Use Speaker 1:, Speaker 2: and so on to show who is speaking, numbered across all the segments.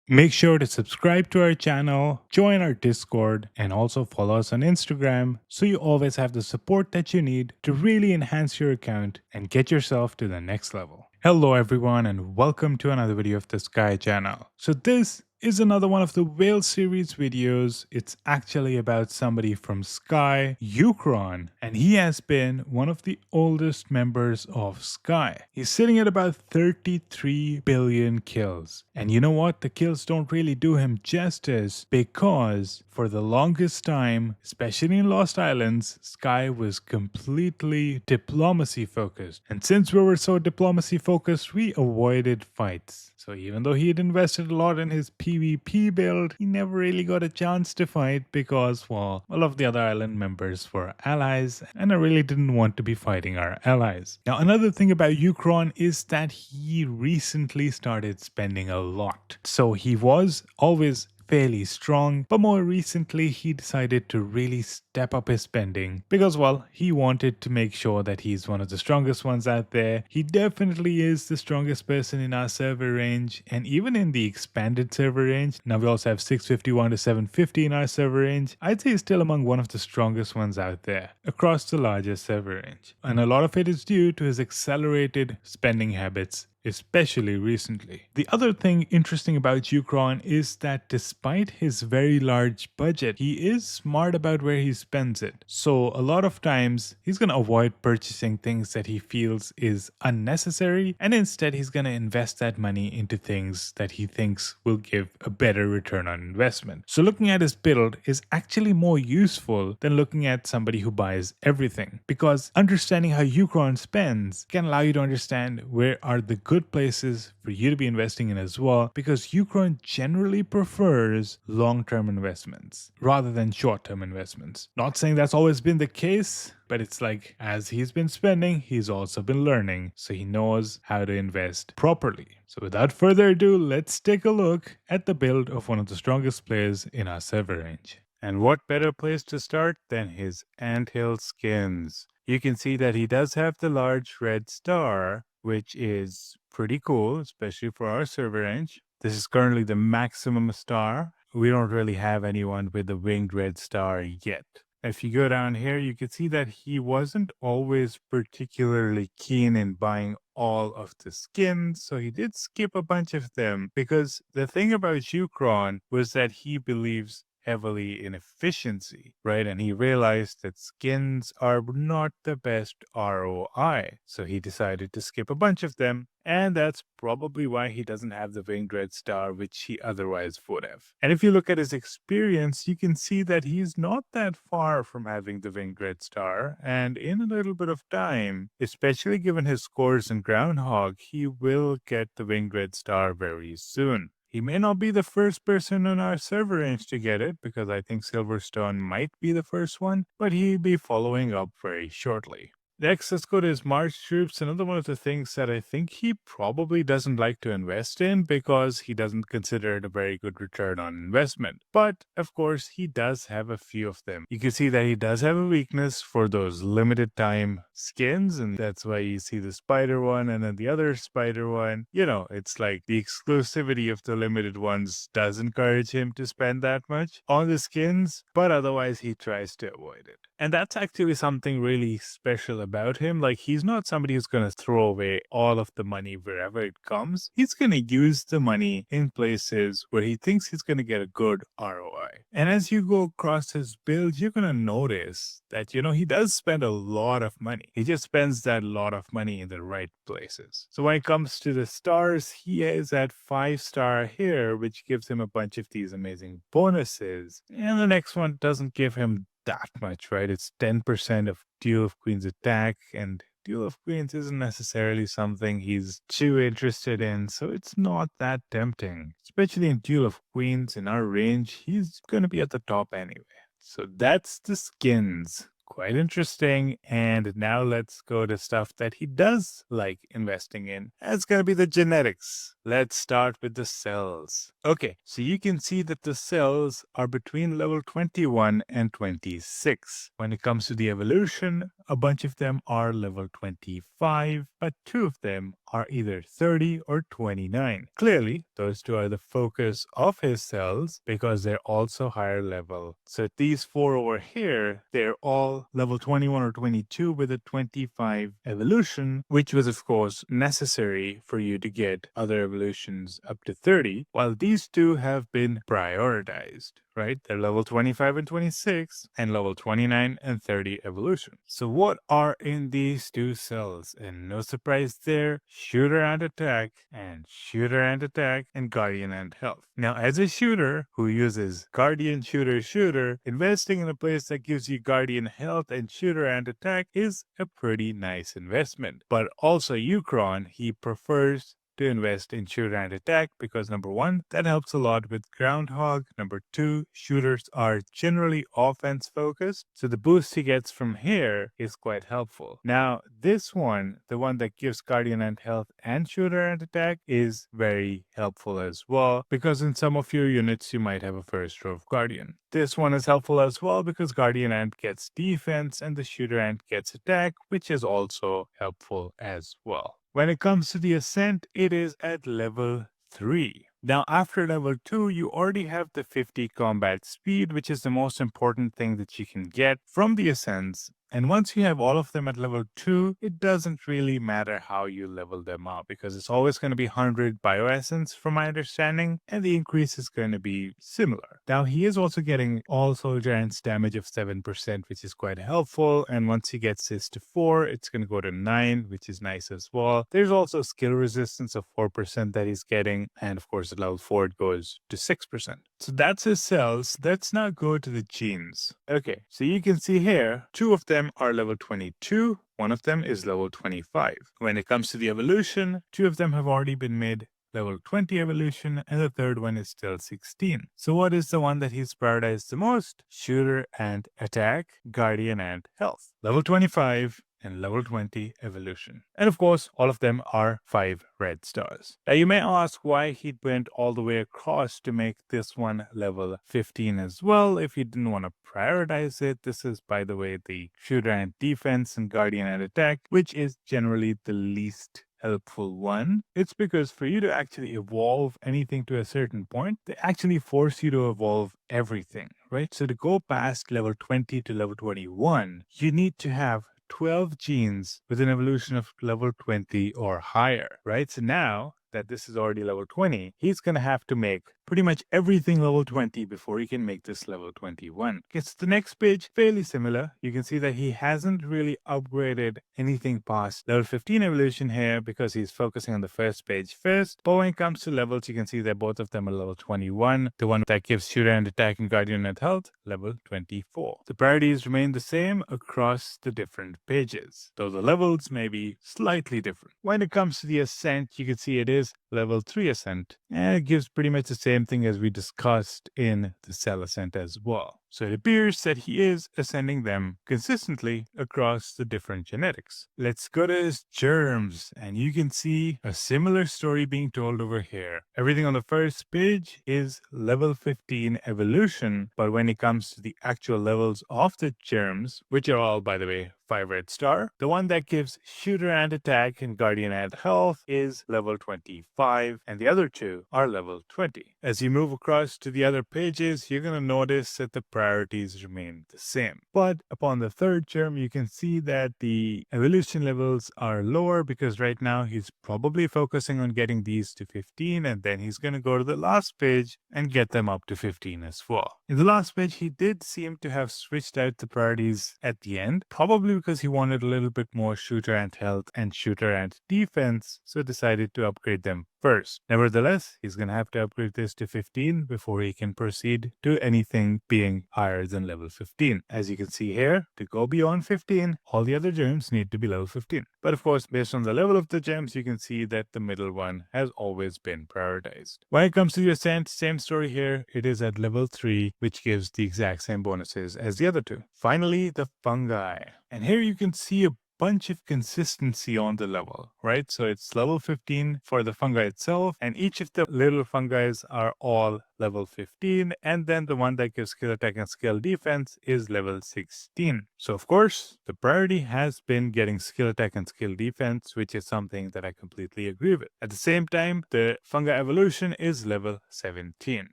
Speaker 1: Make sure to subscribe to our channel, join our Discord, and also follow us on Instagram so you always have the support that you need to really enhance your account and get yourself to the next level. Hello everyone and welcome to another video of the Sky channel. So this is another one of the Whale series videos. It's actually about somebody from Sky, Ukr0n, and he has been one of the oldest members of Sky. He's sitting at about 33 billion kills. And you know what? The kills don't really do him justice because for the longest time, especially in Lost Islands, Sky was completely diplomacy focused. And since we were so diplomacy focused, we avoided fights. So even though he had invested a lot in his PvP build, he never really got a chance to fight because, well, all of the other island members were allies, and I really didn't want to be fighting our allies. Now, another thing about Ukr0n is that he recently started spending a lot. So he was always fairly strong, but more recently he decided to really step up his spending because, well, he wanted to make sure that he's one of the strongest ones out there. He definitely is the strongest person in our server range, and even in the expanded server range. Now we also have 651 to 750 in our server range. I'd say he's still among one of the strongest ones out there across the larger server range, and a lot of it is due to his accelerated spending habits, especially recently. The other thing interesting about Ukr0n is that despite his very large budget, he is smart about where he spends it. So a lot of times he's going to avoid purchasing things that he feels is unnecessary, and instead he's going to invest that money into things that he thinks will give a better return on investment. So looking at his build is actually more useful than looking at somebody who buys everything, because understanding how Ukr0n spends can allow you to understand where are the good places for you to be investing in as well, because Ukr0n generally prefers long-term investments rather than short-term investments. Not saying that's always been the case, but it's like as he's been spending, he's also been learning, so he knows how to invest properly. So without further ado, let's take a look at the build of one of the strongest players in our server range. And what better place to start than his Anthill Skins? You can see that he does have the large red star, which is pretty cool, especially for our server range. This is currently the maximum star. We don't really have anyone with the winged red star yet. If you go down here, you can see that he wasn't always particularly keen in buying all of the skins, so he did skip a bunch of them, because the thing about Ukr0n was that he believes heavily in efficiency, right? And he realized that skins are not the best ROI. So he decided to skip a bunch of them. And that's probably why he doesn't have the winged red star, which he otherwise would have. And if you look at his experience, you can see that he's not that far from having the winged red star. And in a little bit of time, especially given his scores in Groundhog, he will get the winged red star very soon. He may not be the first person on our server range to get it, because I think Silverstone might be the first one, but he'll be following up very shortly. Next, let's go to his March troops. Another one of the things that I think he probably doesn't like to invest in because he doesn't consider it a very good return on investment. But, of course, he does have a few of them. You can see that he does have a weakness for those limited time skins, and that's why you see the spider one and then the other spider one. You know, it's like the exclusivity of the limited ones does encourage him to spend that much on the skins, but otherwise he tries to avoid it. And that's actually something really special about him. Like, he's not somebody who's going to throw away all of the money wherever it comes. He's going to use the money in places where he thinks he's going to get a good ROI. And as you go across his build, you're going to notice that, you know, he does spend a lot of money. He just spends that lot of money in the right places. So when it comes to the stars, he is at 5-star here, which gives him a bunch of these amazing bonuses. And the next one doesn't give him that much, right? It's 10% of Duel of Queens attack, and Duel of Queens isn't necessarily something he's too interested in, so it's not that tempting. Especially in Duel of Queens, in our range, he's going to be at the top anyway. So that's the skins. Quite interesting. And now let's go to stuff that he does like investing in. That's going to be the genetics. Let's start with the cells. Okay, so you can see that the cells are between level 21 and 26. When it comes to the evolution, a bunch of them are level 25, but 2 of them are either 30 or 29. Clearly, those two are the focus of his cells because they're also higher level. So these 4 over here, they're all level 21 or 22 with a 25 evolution, which was of course necessary for you to get other evolutions up to 30, while these two have been prioritized, right? They're level 25 and 26 and level 29 and 30 evolution. So what are in these two cells? And no surprise there, shooter and attack and shooter and attack and guardian and health. Now as a shooter who uses guardian shooter, investing in a place that gives you guardian health and shooter and attack is a pretty nice investment. But also Ukr0n, he prefers to invest in shooter and attack because number 1, that helps a lot with groundhog. Number 2, shooters are generally offense focused, so the boost he gets from here is quite helpful. Now this one, the one that gives guardian and health and shooter and attack, is very helpful as well because in some of your units you might have a first row of guardian. This one is helpful as well because guardian ant gets defense and the shooter ant gets attack, which is also helpful as well. When it comes to the ascent, it is at level 3. Now, after level 2, you already have the 50 combat speed, which is the most important thing that you can get from the ascents. And once you have all of them at level 2, it doesn't really matter how you level them up because it's always going to be 100 bioessence from my understanding, and the increase is going to be similar. Now, he is also getting all soldier ants damage of 7%, which is quite helpful. And once he gets this to 4, it's going to go to 9, which is nice as well. There's also skill resistance of 4% that he's getting. And of course, at level 4, it goes to 6%. So that's his cells. Let's now go to the genes. Okay, so you can see here, 2 of them are level 22. One of them is level 25. When it comes to the evolution, 2 of them have already been made level 20 evolution, and the third one is still 16. So what is the one that he's prioritized the most? Shooter and attack, guardian and health. Level 25 and level 20 evolution. And of course, all of them are 5 red stars. Now you may ask why he went all the way across to make this one level 15 as well if he didn't want to prioritize it. This is, by the way, the shooter and defense and guardian and attack, which is generally the least helpful one. It's because for you to actually evolve anything to a certain point, they actually force you to evolve everything, right? So to go past level 20 to level 21, you need to have 12 genes with an evolution of level 20 or higher, right? So now that this is already level 20, he's going to have to make pretty much everything level 20 before he can make this level 21. Okay, so the next page, fairly similar. You can see that he hasn't really upgraded anything past level 15 evolution here because he's focusing on the first page first. But when it comes to levels, you can see that both of them are level 21. The one that gives shooter and attack and guardian and health, level 24. The priorities remain the same across the different pages, though the levels may be slightly different. When it comes to the ascent, you can see it is level 3 ascent, and it gives pretty much the same thing as we discussed in the cell ascent as well. So it appears that he is ascending them consistently across the different genetics. Let's go to his germs, and you can see a similar story being told over here. Everything on the first page is level 15 evolution, but when it comes to the actual levels of the germs, which are all, by the way, 5 red star, the one that gives shooter and attack and guardian and health is level 25, and the other 2 are level 20. As you move across to the other pages, you're going to notice that the priorities remain the same. But upon the third germ, you can see that the evolution levels are lower because right now he's probably focusing on getting these to 15, and then he's going to go to the last page and get them up to 15 as well. In the last page, he did seem to have switched out the priorities at the end, probably because he wanted a little bit more shooter and health and shooter and defense, so decided to upgrade them first. Nevertheless, he's going to have to upgrade this to 15 before he can proceed to anything being higher than level 15. As you can see here, to go beyond 15, all the other gems need to be level 15. But of course, based on the level of the gems, you can see that the middle one has always been prioritized. When it comes to the ascent, same story here. It is at level 3, which gives the exact same bonuses as the other 2. Finally, the fungi. And here you can see a bunch of consistency on the level, right? So it's level 15 for the fungi itself, and each of the little fungi are all level 15, and then the one that gives skill attack and skill defense is level 16. So of course, the priority has been getting skill attack and skill defense, which is something that I completely agree with. At the same time, the fungi evolution is level 17,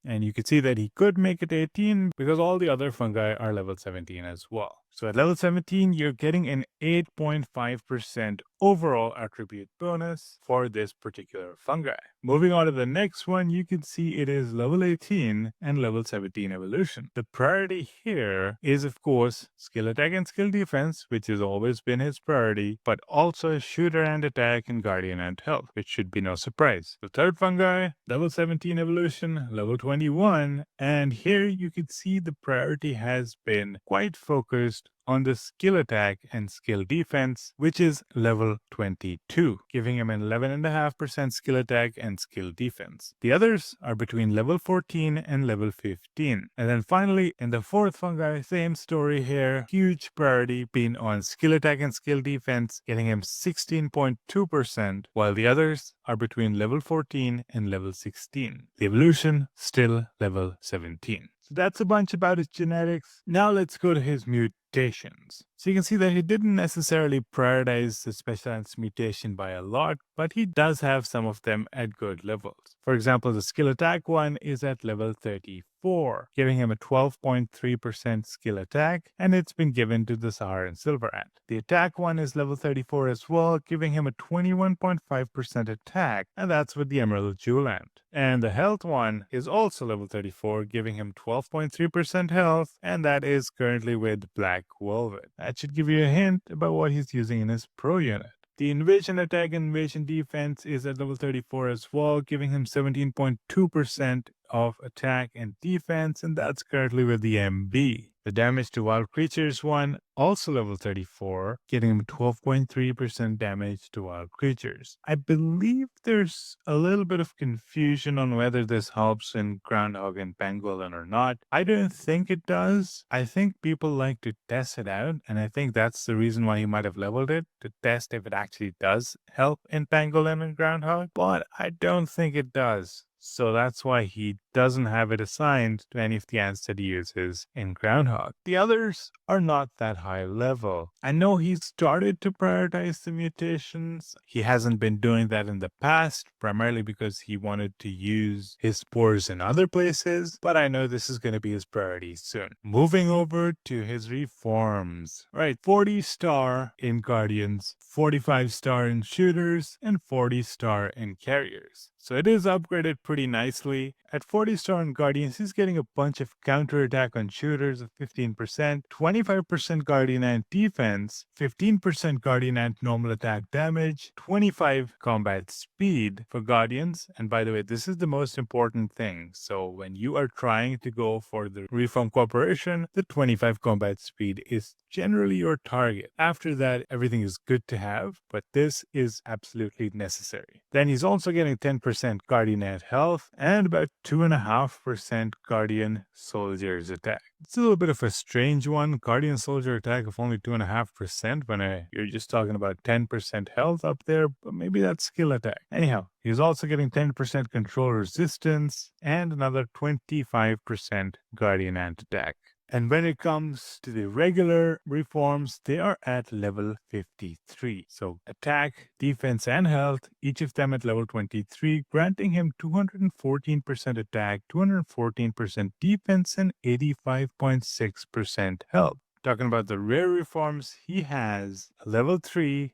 Speaker 1: and you can see that he could make it 18 because all the other fungi are level 17 as well. So at level 17, you're getting an 8.5% overall attribute bonus for this particular fungi. Moving on to the next one, you can see it is level 18 and level 17 evolution. The priority here is, of course, skill attack and skill defense, which has always been his priority, but also shooter and attack and guardian and health, which should be no surprise. The third fungi, level 17 evolution, level 21, and here you can see the priority has been quite focused on the skill attack and skill defense, which is level 22, giving him an 11.5% skill attack and skill defense. The others are between level 14 and level 15. And then finally, in the fourth fungi, same story here, huge priority being on skill attack and skill defense, getting him 16.2%, while the others are between level 14 and level 16. The evolution, still level 17. So that's a bunch about his genetics. Now let's go to his mutations. So you can see that he didn't necessarily prioritize the specialized mutation by a lot, but he does have some of them at good levels. For example, the skill attack one is at level 34, giving him a 12.3% skill attack, and it's been given to the Saharan Silver Ant. The attack one is level 34 as well, giving him a 21.5% attack, and that's with the Emerald Jewel Ant. And the health one is also level 34, giving him 12.3% health, and that is currently with Black Velvet. That should give you a hint about what he's using in his pro unit. The invasion attack and invasion defense is at level 34 as well, giving him 17.2% of attack and defense, and that's currently with the MB. The damage to wild creatures one, also level 34, getting him 12.3% damage to wild creatures. I believe there's a little bit of confusion on whether this helps in Groundhog and Pangolin or not. I don't think it does. I think people like to test it out, and I think that's the reason why he might have leveled it, to test if it actually does help in Pangolin and Groundhog, but I don't think it does. So that's why he doesn't have it assigned to any of the ants that he uses in Groundhog. The others are not that high level. I know he started to prioritize the mutations. He hasn't been doing that in the past, primarily because he wanted to use his spores in other places, but I know this is going to be his priority soon. Moving over to his reforms. Right, 40 star in Guardians, 45 star in Shooters, and 40 star in Carriers. So it is upgraded pretty nicely. At 40 star in Guardians, he's getting a bunch of counter attack on Shooters of 15%, 25% Guardian Ant defense, 15% Guardian Ant normal attack damage, 25 combat speed for Guardians. And by the way, this is the most important thing. So when you are trying to go for the Reform Corporation, the 25 combat speed is generally your target. After that, everything is good to have, but this is absolutely necessary. Then he's also getting 10% Guardian Ant health and about 2.5% Guardian Soldier's attack. It's a little bit of a strange one. Guardian Soldier attack of only 2.5% when you're just talking about 10% health up there, but maybe that's skill attack. Anyhow, he's also getting 10% control resistance and another 25% Guardian Ant attack. And when it comes to the regular reforms, they are at level 53. So attack, defense, and health, each of them at level 23, granting him 214% attack, 214% defense, and 85.6% health. Talking about the rare reforms, he has a level 3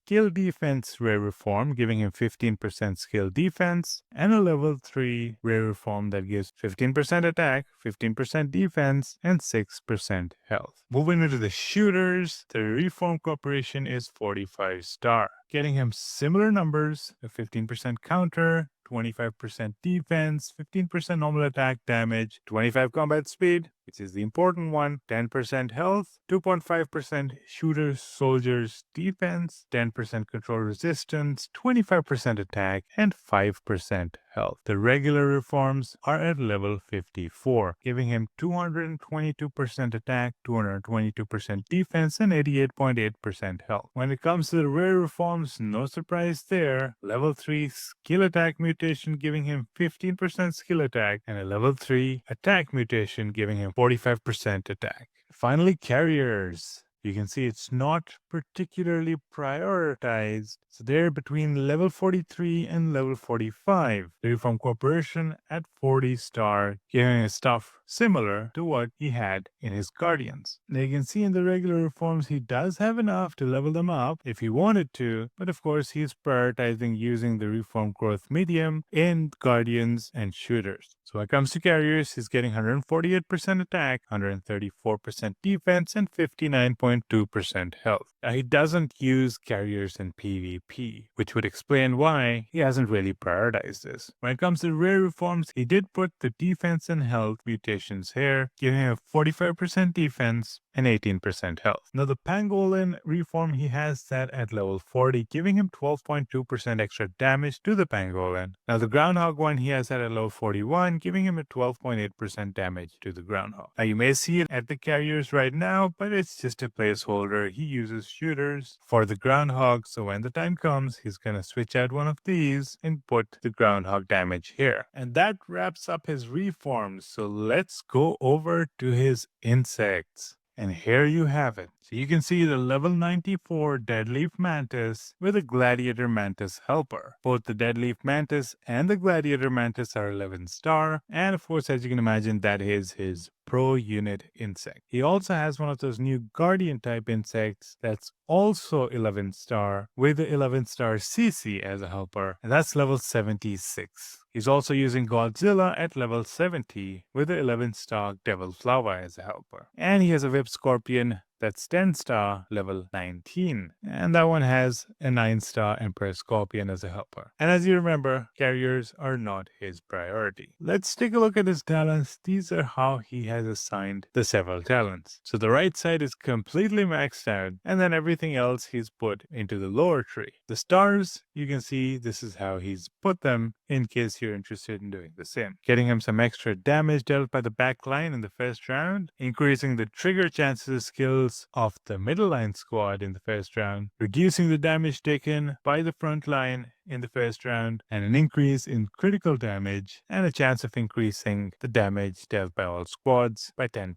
Speaker 1: skill defense rare reform, giving him 15% skill defense, and a level 3 rare reform that gives 15% attack, 15% defense, and 6% health. Moving into the shooters, the Reform Corporation is 45 star, getting him similar numbers, a 15% counter, 25% defense, 15% normal attack damage, 25 combat speed, which is the important one. 10% health, 2.5% shooters, soldiers, defense, 10% control resistance, 25% attack, and 5% health. The regular reforms are at level 54, giving him 222% attack, 222% defense, and 88.8% health. When it comes to the rare reforms, no surprise there. Level 3 skill attack mutation giving him 15% skill attack, and a level 3 attack mutation giving him 45% attack. Finally, carriers. You can see it's not particularly prioritized. So they're between level 43 and level 45. The Reform Corporation at 40 star, giving us stuff similar to what he had in his Guardians. Now you can see in the regular reforms he does have enough to level them up if he wanted to, but of course he's prioritizing using the Reform Growth Medium in Guardians and Shooters. So when it comes to carriers, he's getting 148% attack, 134% defense, and 59.2% health. Now he doesn't use carriers in PvP, which would explain why he hasn't really prioritized this. When it comes to rare reforms, he did put the defense and health mutations here, giving him 45% defense and 18% health. Now the pangolin reform, he has that at level 40, giving him 12.2% extra damage to the pangolin. Now the groundhog one, he has that at level 41, giving him a 12.8% damage to the groundhog. Now you may see it at the carriers right now, but it's just a placeholder. He uses shooters for the groundhog, so when the time comes, he's gonna switch out one of these and put the groundhog damage here. And that wraps up his reforms. So let's go over to his insects. And here you have it. So you can see the level 94 Deadleaf Mantis with a Gladiator Mantis helper. Both the Deadleaf Mantis and the Gladiator Mantis are 11 star. And of course, as you can imagine, that is his pro unit insect. He also has one of those new Guardian type insects that's also 11 star with the 11 star CC as a helper. And that's level 76. He's also using Godzilla at level 70 with the 11 star Devil Flower as a helper. And he has a Whip Scorpion that's 10 star level 19. And that one has a 9 star Emperor Scorpion as a helper. And as you remember, carriers are not his priority. Let's take a look at his talents. These are how he has assigned the several talents. So the right side is completely maxed out, and then everything else he's put into the lower tree. The stars, you can see this is how he's put them in case you're interested in doing the same. Getting him some extra damage dealt by the back line in the first round, increasing the trigger chances skills of the middle line squad in the first round, reducing the damage taken by the front line in the first round, and an increase in critical damage, and a chance of increasing the damage dealt by all squads by 10%.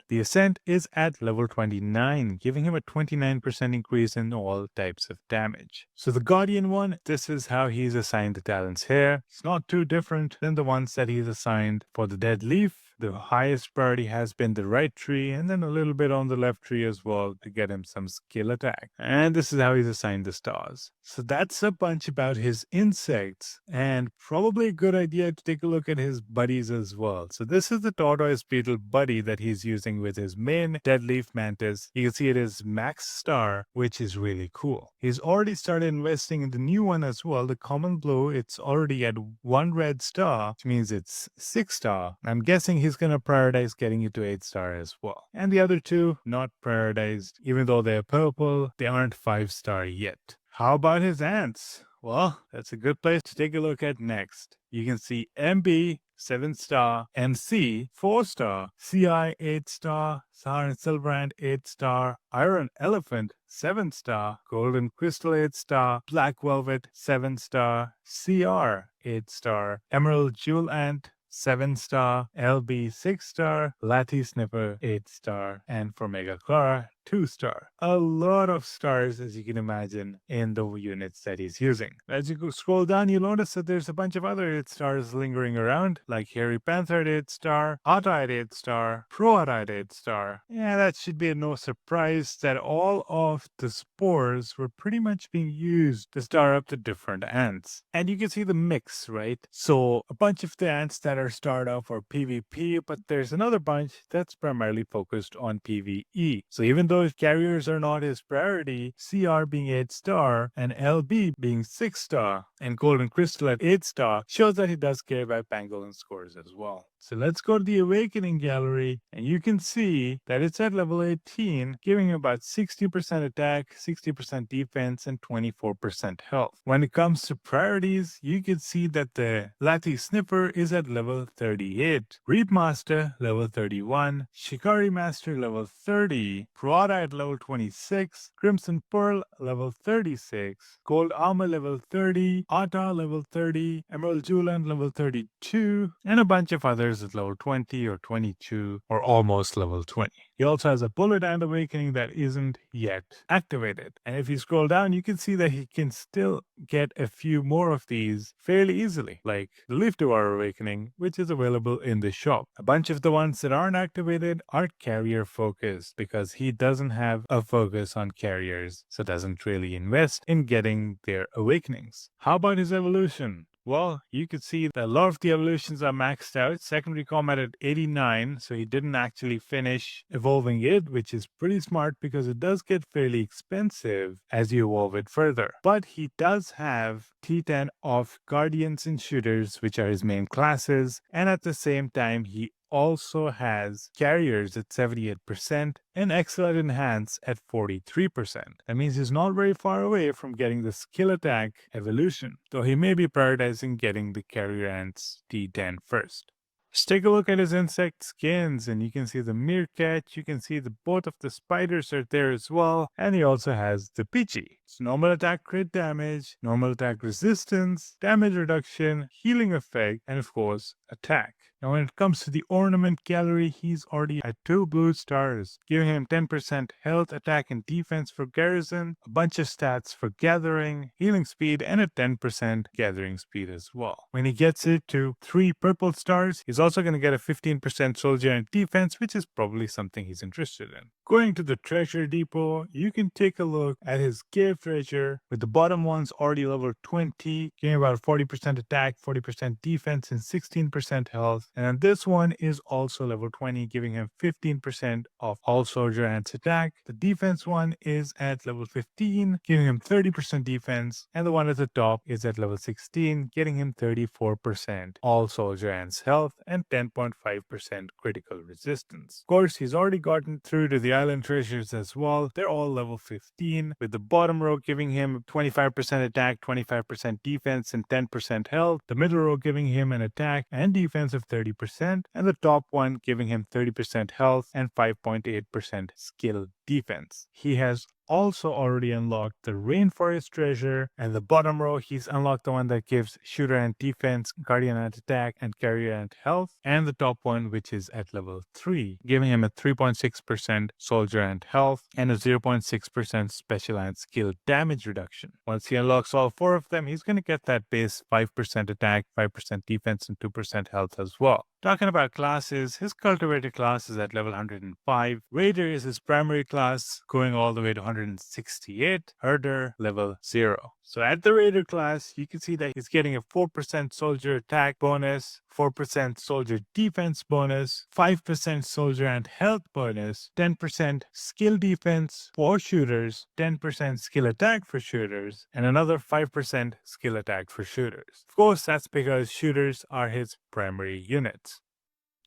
Speaker 1: The Ascent is at level 29, giving him a 29% increase in all types of damage. So the Guardian one, this is how he's assigned the talents here. It's not too different than the ones that he's assigned for the Dead Leaf. The highest priority has been the right tree, and then a little bit on the left tree as well to get him some skill attack. And this is how he's assigned the stars. So that's a bunch about his insects, and probably a good idea to take a look at his buddies as well. So this is the tortoise beetle buddy that he's using with his main Deadleaf Mantis. You can see it is max star, which is really cool. He's already started investing in the new one as well, the common blue. It's already at 1 red star, which means it's 6 star. I'm guessing he's going to prioritize getting it to 8 star as well. And the other two, not prioritized. Even though they're purple, they aren't 5 star yet. How about his ants? Well, that's a good place to take a look at next. You can see MB 7 star, MC 4 star, CI 8 star, Saharan Silver Ant 8 star, Iron Elephant 7 star, Golden Crystal 8 star, Black Velvet 7 star, CR 8 star, Emerald Jewel Ant 7 star, LB 6 star, Lati Sniffer 8 star, and for Mega Clara 2 star. A lot of stars, as you can imagine, in the units that he's using. As you scroll down, you'll notice that there's a bunch of other 8 stars lingering around, like Hairy Panther at 8 star, Aptoide 8 star, Pro-Aptoide 8 star. Yeah, that should be no surprise that all of the spores were pretty much being used to star up the different ants. And you can see the mix, right? So a bunch of the ants that are starred off for PvP, but there's another bunch that's primarily focused on PvE. So even though carriers are not his priority, CR being 8 star and LB being 6 star And Golden Crystal at 8 star shows that he does care about pangolin scores as well. So let's go to the Awakening Gallery, and you can see that it's at level 18, giving him about 60% attack, 60% defense, and 24% health. When it comes to priorities, you can see that the Lati Sniffer is at level 38, Reap Master level 31, Shikari Master level 30, Prada at level 26, Crimson Pearl level 36, Gold Armor level 30, Ata level 30, Emerald Jewelin level 32, and a bunch of others at level 20 or 22 or almost level 20. He also has a Bullet and Awakening that isn't yet activated. And if you scroll down, you can see that he can still get a few more of these fairly easily, like the Leaf Devour Awakening, which is available in the shop. A bunch of the ones that aren't activated are carrier focused because he doesn't have a focus on carriers, so doesn't really invest in getting their awakenings. How about his evolution? Well, you could see that a lot of the evolutions are maxed out. Secondary combat at 89, so he didn't actually finish evolving it, which is pretty smart because it does get fairly expensive as you evolve it further. But he does have T10 of Guardians and Shooters, which are his main classes, and at the same time, he also has Carriers at 78% and Excellent Enhance at 43%. That means he's not very far away from getting the Skill Attack evolution, though he may be prioritizing getting the Carrier Ants T10 first. Let's take a look at his insect skins, and you can see the meerkat, you can see the both of the spiders are there as well, and he also has the Pichi. It's normal attack crit damage, normal attack resistance, damage reduction, healing effect, and of course, attack. Now when it comes to the Ornament Gallery, he's already at 2 blue stars, giving him 10% health, attack, and defense for Garrison, a bunch of stats for Gathering, healing speed, and a 10% gathering speed as well. When he gets it to 3 purple stars, he's also going to get a 15% soldier and defense, which is probably something he's interested in. Going to the treasure depot, you can take a look at his cave treasure, with the bottom ones already level 20, giving about 40% attack, 40% defense, and 16% health. And then this one is also level 20, giving him 15% of all soldier ants attack. The defense one is at level 15, giving him 30% defense. And the one at the top is at level 16, getting him 34% all soldier ants health and 10.5% critical resistance. Of course, he's already gotten through to the island treasures as well. They're all level 15, with the bottom row giving him 25% attack, 25% defense, and 10% health. The middle row giving him an attack and defense of 30%, and the top one giving him 30% health and 5.8% skill defense. He has also already unlocked the Rainforest treasure, and the bottom row he's unlocked the one that gives Shooter Ant defense, Guardian Ant attack, and Carrier Ant health, and the top one which is at level 3, giving him a 3.6% Soldier Ant health and a 0.6% Special Ant skill damage reduction. Once he unlocks all 4 of them, he's going to get that base 5% attack, 5% defense, and 2% health as well. Talking about classes, his Cultivator class is at level 105. Raider is his primary class, going all the way to 168. Herder, level 0. So at the Raider class, you can see that he's getting a 4% soldier attack bonus, 4% soldier defense bonus, 5% soldier and health bonus, 10% skill defense for shooters, 10% skill attack for shooters, and another 5% skill attack for shooters. Of course, that's because shooters are his primary units.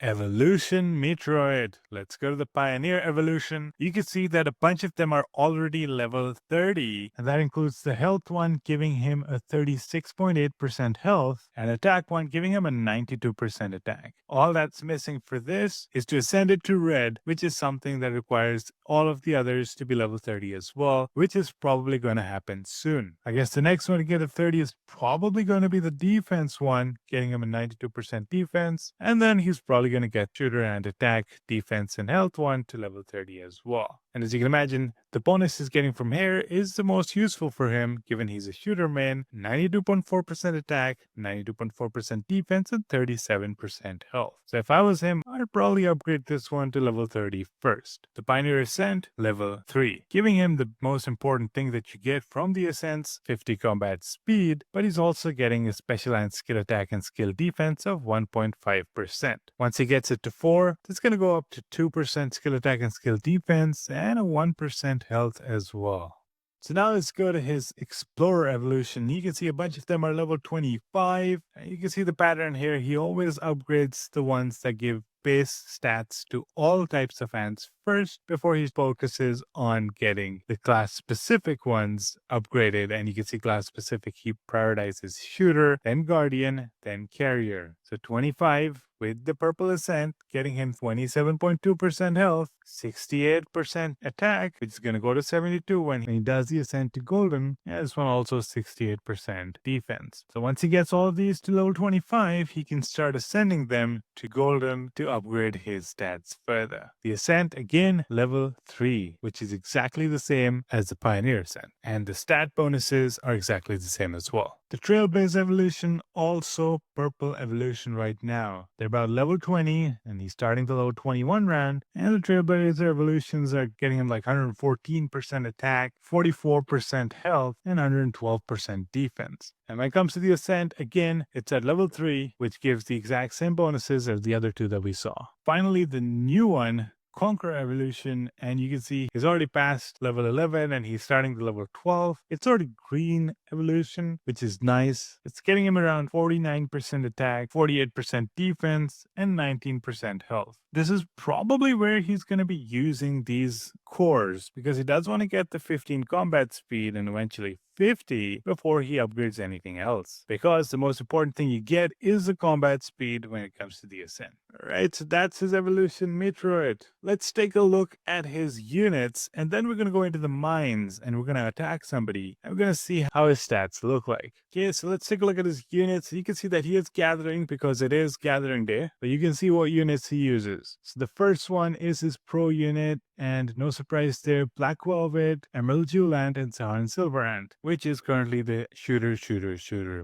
Speaker 1: Evolution Meteorite. Let's go to the Pioneer Evolution. You can see that a bunch of them are already level 30, and that includes the health one giving him a 36.8% health, and attack one giving him a 92% attack. All that's missing for this is to ascend it to red, which is something that requires all of the others to be level 30 as well, which is probably going to happen soon. I guess the next one to get a 30 is probably going to be the defense one, getting him a 92% defense, and then he's probably going to get shooter and attack, defense, and health one to level 30 as well. And as you can imagine, the bonus he's getting from here is the most useful for him, given he's a shooter main, 92.4% attack, 92.4% defense, and 37% health. So if I was him, I'd probably upgrade this one to level 30 first. The Pioneer Ascent, level 3, giving him the most important thing that you get from the Ascents, 50 combat speed, but he's also getting a special and skill attack and skill defense of 1.5%. Once he gets it to 4, it's going to go up to 2% skill attack and skill defense, and a 1% health as well. So now let's go to his Explorer evolution. You can see a bunch of them are level 25. And you can see the pattern here. He always upgrades the ones that give base stats to all types of ants first before he focuses on getting the class specific ones upgraded. And you can see class specific, he prioritizes shooter, then guardian, then carrier. So 25 with the purple ascent, getting him 27.2% health, 68% attack, which is going to go to 72 when he does the ascent to golden. And this one also 68% defense. So once he gets all of these to level 25, he can start ascending them to golden to upgrade his stats further. The ascent again, level 3, which is exactly the same as the pioneer ascent. And the stat bonuses are exactly the same as well. The Trailblaze evolution, also purple evolution right now. They're about level 20, and he's starting the level 21 round. And the Trailblazer evolutions are getting him like 114% attack, 44% health, and 112% defense. And when it comes to the Ascent, again, it's at level 3, which gives the exact same bonuses as the other two that we saw. Finally, the new one, Conquer evolution, and you can see he's already passed level 11 and he's starting the level 12. It's already green evolution, which is nice. It's getting him around 49% attack, 48% defense, and 19% health. This is probably where he's going to be using these cores because he does want to get the 15 combat speed and eventually 50 before he upgrades anything else. Because the most important thing you get is the combat speed when it comes to the Ascent. Alright, so that's his evolution Meteorite. Let's take a look at his units and then we're going to go into the mines and we're going to attack somebody and we're going to see how his stats look like. Okay, so let's take a look at his units. You can see that he is gathering because it is gathering day, but you can see what units he uses. So the first one is his pro unit, and no surprise there, Black Velvet, Emerald Jewel Ant, and Saharan Silver Ant, which is currently the shooter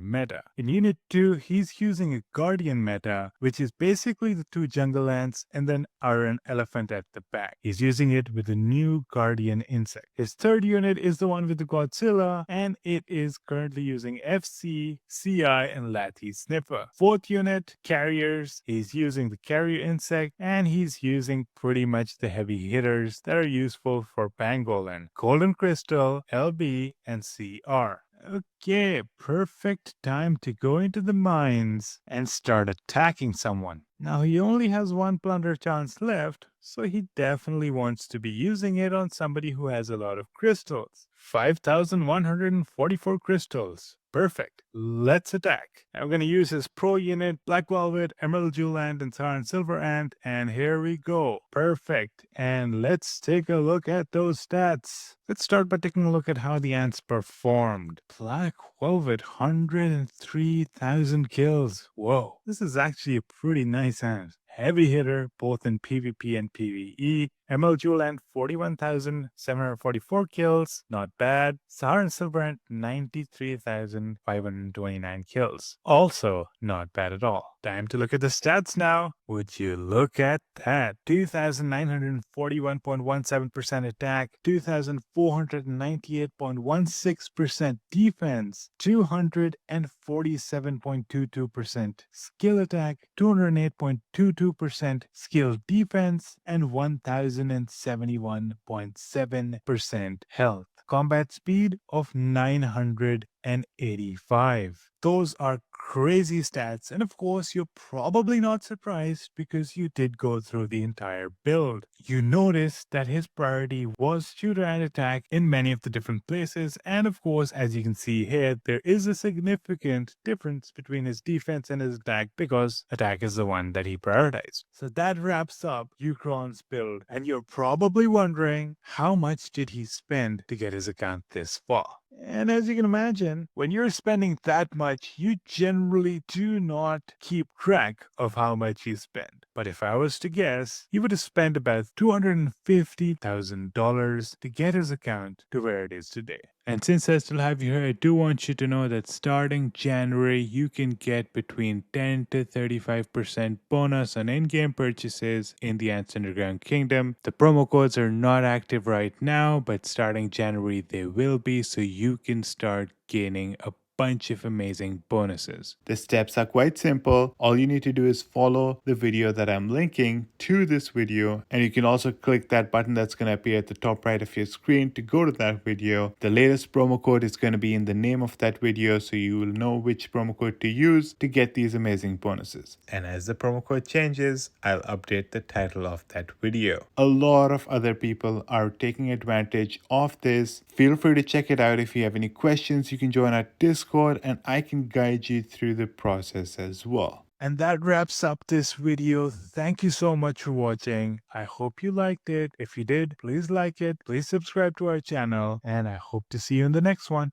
Speaker 1: meta. In Unit 2, he's using a Guardian meta, which is basically the two jungle ants and then Iron Elephant at the back. He's using it with a new Guardian insect. His third unit is the one with the Godzilla, and it is currently using FC, CI, and Lathy Sniffer. Fourth unit, Carriers, he's using the Carrier insect, and he's using pretty much the heavy hitters that are useful for Pangolin: Golden Crystal, LB, and CR. Okay, perfect time to go into the mines and start attacking someone. Now he only has one plunder chance left, so he definitely wants to be using it on somebody who has a lot of crystals. 5,144 crystals. Perfect. Let's attack. I'm going to use his pro unit, Black Velvet, Emerald Jewel Ant, and Saharan Silver Ant, and here we go. Perfect. And let's take a look at those stats. Let's start by taking a look at how the ants performed. Black Velvet, 103,000 kills. Whoa. This is actually a pretty nice ant. Heavy hitter both in PvP and PvE. Emerald Jewel Ant, 41,744 kills. Not bad. Saharan Silver Ant, 93,529 kills. Also not bad at all. Time to look at the stats now. Would you look at that? 2,941.17% attack, 2,498.16% defense, 247.22% skill attack, 208.22% skill defense, and 1,071.7% health. Combat speed of 985. Those are crazy stats, and of course you're probably not surprised because you did go through the entire build. You noticed that his priority was shooter and attack in many of the different places, and of course, as you can see here, there is a significant difference between his defense and his attack because attack is the one that he prioritized. So that wraps up Ukr0n's build, and you're probably wondering how much did he spend to get his account this far? And as you can imagine, when you're spending that much, you generally do not keep track of how much you spend. But if I was to guess, he would have spent about $250,000 to get his account to where it is today. And since I still have you here, I do want you to know that starting January, you can get between 10 to 35% bonus on in-game purchases in the Ants Underground Kingdom. The promo codes are not active right now, but starting January they will be, so you can start gaining a bunch of amazing bonuses.
Speaker 2: The steps are quite simple. All you need to do is follow the video that I'm linking to this video, and you can also click that button that's going to appear at the top right of your screen to go to that video. The latest promo code is going to be in the name of that video, so you will know which promo code to use to get these amazing bonuses. And as the promo code changes, I'll update the title of that video. A lot of other people are taking advantage of this. Feel free to check it out. If you have any questions, you can join our Discord and I can guide you through the process as well.
Speaker 1: And that wraps up this video. Thank you so much for watching. I hope you liked it. If you did, please like it, please subscribe to our channel, and I hope to see you in the next one.